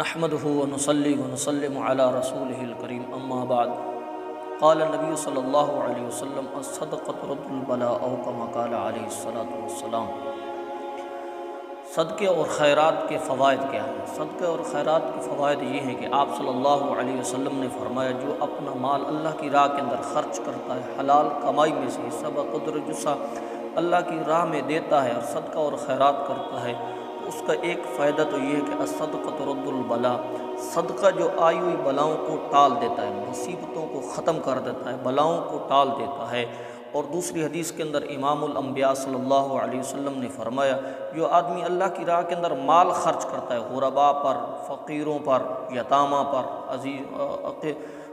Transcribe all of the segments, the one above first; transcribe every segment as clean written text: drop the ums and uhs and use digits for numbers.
نحمده ونصلي ونسلم على رسوله الكريم اما بعد قال النبي صلی اللہ علیہ وسلم الصدقۃ رد البلاء او کما قال علیہ الصلوۃ والسلام۔ صدقے اور خیرات کے فوائد کیا ہیں؟ صدقے اور خیرات کے فوائد یہ ہیں کہ آپ صلی اللہ علیہ وسلم نے فرمایا جو اپنا مال اللہ کی راہ کے اندر خرچ کرتا ہے، حلال کمائی میں سے حصہ بقدر جسا اللہ کی راہ میں دیتا ہے اور صدقہ اور خیرات کرتا ہے، اس کا ایک فائدہ تو یہ ہے کہ الصدقۃ رد البلاء، صدقہ جو آئی ہوئی بلاؤں کو ٹال دیتا ہے، مصیبتوں کو ختم کر دیتا ہے، بلاؤں کو ٹال دیتا ہے۔ اور دوسری حدیث کے اندر امام الانبیاء صلی اللہ علیہ وسلم نے فرمایا جو آدمی اللہ کی راہ کے اندر مال خرچ کرتا ہے، غرباء پر، فقیروں پر، یتامہ پر،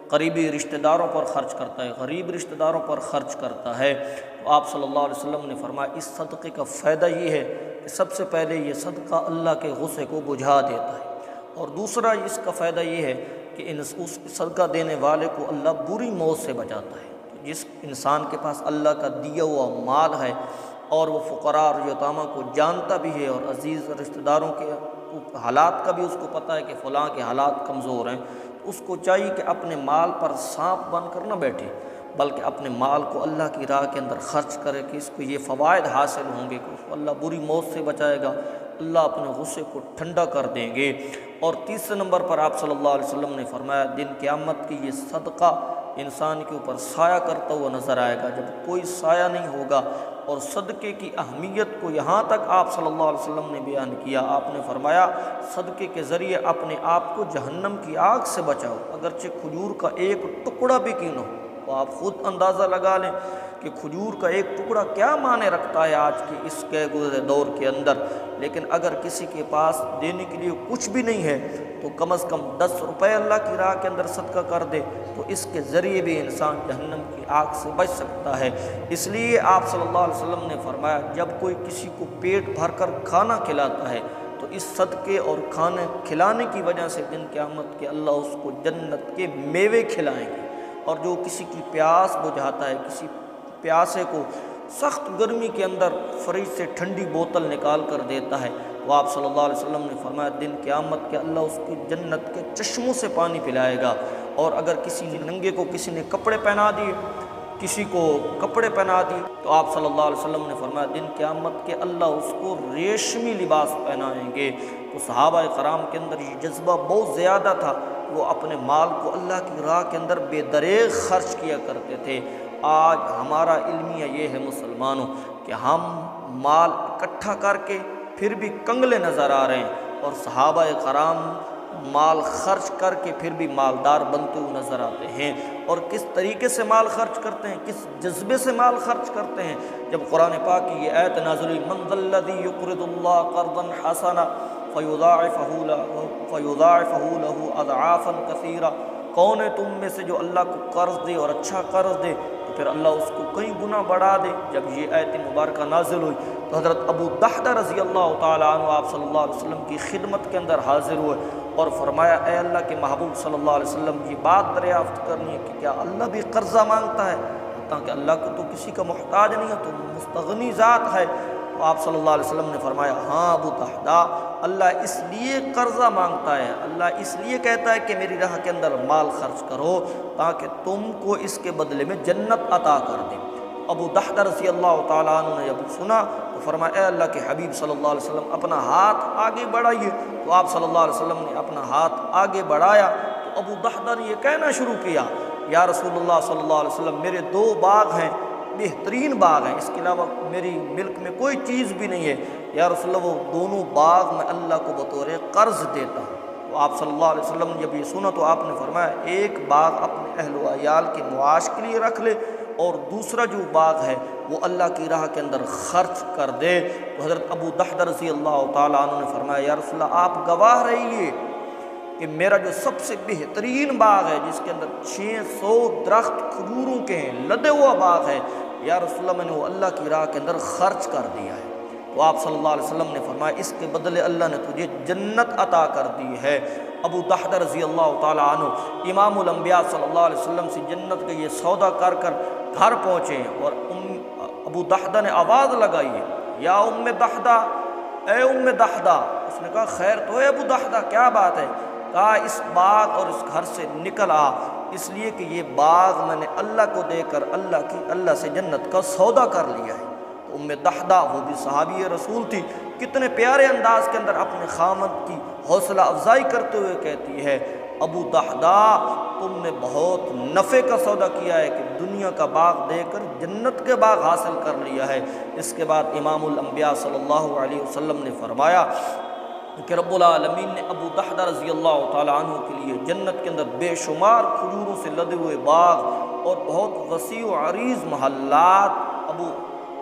قریبی رشتہ داروں پر خرچ کرتا ہے، غریب رشتہ داروں پر خرچ کرتا ہے، تو آپ صلی اللہ علیہ وسلم نے فرمایا اس صدقے کا فائدہ یہ ہے کہ سب سے پہلے یہ صدقہ اللہ کے غصے کو بجھا دیتا ہے، اور دوسرا اس کا فائدہ یہ ہے کہ اس صدقہ دینے والے کو اللہ بری موت سے بچاتا ہے۔ تو جس انسان کے پاس اللہ کا دیا ہوا مال ہے اور وہ فقراء اور یتامہ کو جانتا بھی ہے اور عزیز رشتہ داروں کے حالات کا بھی اس کو پتہ ہے کہ فلاں کے حالات کمزور ہیں، تو اس کو چاہیے کہ اپنے مال پر سانپ بن کر نہ بیٹھے، بلکہ اپنے مال کو اللہ کی راہ کے اندر خرچ کرے کہ اس کو یہ فوائد حاصل ہوں گے کہ اس کو اللہ بری موت سے بچائے گا، اللہ اپنے غصے کو ٹھنڈا کر دیں گے۔ اور تیسرے نمبر پر آپ صلی اللہ علیہ وسلم نے فرمایا دن قیامت کی یہ صدقہ انسان کے اوپر سایہ کرتا ہوا نظر آئے گا جب کوئی سایہ نہیں ہوگا۔ اور صدقے کی اہمیت کو یہاں تک آپ صلی اللہ علیہ وسلم نے بیان کیا، آپ نے فرمایا صدقے کے ذریعے اپنے آپ کو جہنم کی آگ سے بچاؤ، اگرچہ کھجور کا ایک ٹکڑا بھی کیوں نہ ہو۔ تو آپ خود اندازہ لگا لیں کہ کھجور کا ایک ٹکڑا کیا معنی رکھتا ہے آج کے اس کے گزرے دور کے اندر، لیکن اگر کسی کے پاس دینے کے لیے کچھ بھی نہیں ہے تو کم از کم 10 روپے اللہ کی راہ کے اندر صدقہ کر دے تو اس کے ذریعے بھی انسان جہنم کی آگ سے بچ سکتا ہے۔ اس لیے آپ صلی اللہ علیہ وسلم نے فرمایا جب کوئی کسی کو پیٹ بھر کر کھانا کھلاتا ہے تو اس صدقے اور کھانے کھلانے کی وجہ سے دن قیامت کے اللہ اس کو جنت کے میوے کھلائیں گے۔ اور جو کسی کی پیاس بجھاتا ہے، کسی پیاسے کو سخت گرمی کے اندر فریج سے ٹھنڈی بوتل نکال کر دیتا ہے، وہ آپ صلی اللہ علیہ وسلم نے فرمایا دن قیامت کے اللہ اس کی جنت کے چشموں سے پانی پلائے گا۔ اور اگر کسی ننگے کو کسی نے کپڑے پہنا دیے، کسی کو کپڑے پہنا دیے، تو آپ صلی اللہ علیہ وسلم نے فرمایا دن قیامت کے اللہ اس کو ریشمی لباس پہنائیں گے۔ تو صحابہ کرام کے اندر یہ جذبہ بہت زیادہ تھا، وہ اپنے مال کو اللہ کی راہ کے اندر بے دریغ خرچ کیا کرتے تھے۔ آج ہمارا المیہ یہ ہے مسلمانوں کہ ہم مال اکٹھا کر کے پھر بھی کنگلے نظر آ رہے ہیں، اور صحابہ کرام مال خرچ کر کے پھر بھی مالدار بنتے ہوئے نظر آتے ہیں۔ اور کس طریقے سے مال خرچ کرتے ہیں، کس جذبے سے مال خرچ کرتے ہیں۔ جب قرآن پاک کی یہ آیت نازل ہوئی من ذا الذی یقرض اللہ قرضا حسنا فیضاعفہ لہ اضعافا کثیرہ، کون ہے تم میں سے جو اللہ کو قرض دے اور اچھا قرض دے تو پھر اللہ اس کو کئی گنا بڑھا دے۔ جب یہ آیت مبارکہ نازل ہوئی تو حضرت ابو دحدہ رضی اللہ تعالیٰ عنہ آپ صلی اللہ علیہ وسلم کی خدمت کے اندر حاضر ہوئے اور فرمایا اے اللہ کے محبوب صلی اللہ علیہ وسلم یہ بات دریافت کرنی ہے کہ کیا اللہ بھی قرضہ مانگتا ہے؟ تاکہ اللہ کو تو کسی کا محتاج نہیں ہے، تو مستغنی ذات ہے۔ تو آپ صلی اللہ علیہ وسلم نے فرمایا ہاں ابو دحدہ، اللہ اس لیے قرضہ مانگتا ہے، اللہ اس لیے کہتا ہے کہ میری راہ کے اندر مال خرچ کرو تاکہ تم کو اس کے بدلے میں جنت عطا کر دے۔ ابو دحدہ رضی اللہ تعالیٰ عنہ نے جب سنا تو فرمایا اے اللہ کے حبیب صلی اللہ علیہ وسلم اپنا ہاتھ آگے بڑھائیے۔ تو آپ صلی اللہ علیہ وسلم نے اپنا ہاتھ آگے بڑھایا تو ابو دحدہ نے یہ کہنا شروع کیا یا رسول اللہ صلی اللہ علیہ وسلم میرے 2 باغ ہیں، بہترین باغ ہیں، اس کے علاوہ میری ملک میں کوئی چیز بھی نہیں ہے، یا رسول اللہ وہ دونوں باغ میں اللہ کو بطور قرض دیتا ہوں۔ تو آپ صلی اللہ علیہ وسلم نے جب یہ سنا تو آپ نے فرمایا ایک باغ اپنے اہل و عیال کے معاش کے لیے رکھ لے اور دوسرا جو باغ ہے وہ اللہ کی راہ کے اندر خرچ کر دے۔ تو حضرت ابو دحدہ رضی اللہ تعالیٰ عنہ نے فرمایا یا رسول اللہ آپ گواہ رہیے کہ میرا جو سب سے بہترین باغ ہے جس کے اندر 600 درخت کھجوروں کے ہیں، لدے ہوا باغ ہے، یا رسول اللہ میں نے وہ اللہ کی راہ کے اندر خرچ کر دیا ہے۔ تو آپ صلی اللہ علیہ وسلم نے فرمایا اس کے بدلے اللہ نے تجھے جنت عطا کر دی ہے۔ ابو دحدہ رضی اللہ تعالیٰ عنہ امام الانبیاء صلی اللہ علیہ وسلم سے جنت کا یہ سودا کر گھر پہنچے اور ابو دحدہ نے آواز لگائی ہے یا ام دحدہ، اے ام دحدہ۔ اس نے کہا خیر تو ہے ابو دحدہ، کیا بات ہے؟ کہا اس باغ اور اس گھر سے نکل آ، اس لیے کہ یہ باغ میں نے اللہ کو دے کر اللہ سے جنت کا سودا کر لیا ہے۔ تو ام دحدہ وہ بھی صحابی رسول تھی، کتنے پیارے انداز کے اندر اپنے خامد کی حوصلہ افزائی کرتے ہوئے کہتی ہے، ابو دحدہ تم نے بہت نفع کا سودا کیا ہے کہ دنیا کا باغ دے کر جنت کے باغ حاصل کر لیا ہے۔ اس کے بعد امام الانبیاء صلی اللہ علیہ وسلم نے فرمایا کہ رب العالمین نے ابو دحدہ رضی اللہ تعالیٰ عنہ کے لیے جنت کے اندر بے شمار کھجوروں سے لدے ہوئے باغ اور بہت وسیع و عریض محلات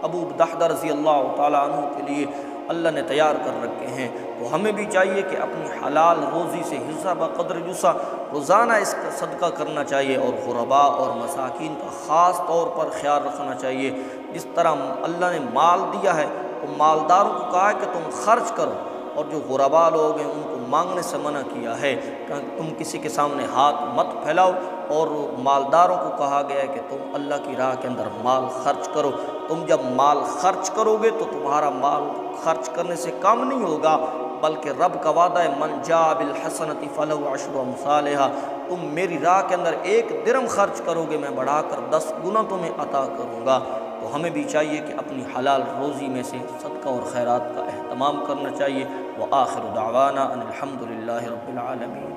ابو دحدہ رضی اللہ تعالیٰ عنہ کے لیے اللہ نے تیار کر رکھے ہیں۔ تو ہمیں بھی چاہیے کہ اپنی حلال روزی سے حصہ بقدر جسہ روزانہ اس کا صدقہ کرنا چاہیے، اور غرباء اور مساکین کا خاص طور پر خیال رکھنا چاہیے۔ جس طرح اللہ نے مال دیا ہے تو مالداروں کو کہا ہے کہ تم خرچ کرو، اور جو غرباء لوگ ہیں ان کو مانگنے سے منع کیا ہے کہ تم کسی کے سامنے ہاتھ مت پھیلاؤ، اور مالداروں کو کہا گیا ہے کہ تم اللہ کی راہ کے اندر مال خرچ کرو۔ تم جب مال خرچ کرو گے تو تمہارا مال خرچ کرنے سے کم نہیں ہوگا، بلکہ رب کا وعدہ ہے من جاء بالحسنۃ فلہ عشر امثالھا، تم میری راہ کے اندر 1 درم خرچ کرو گے میں بڑھا کر 10 گنا تمہیں عطا کروں گا۔ تو ہمیں بھی چاہیے کہ اپنی حلال روزی میں سے صدقہ اور خیرات کا اہتمام کرنا چاہیے۔ وآخر دعوانا ان الحمد للہ رب العالمین۔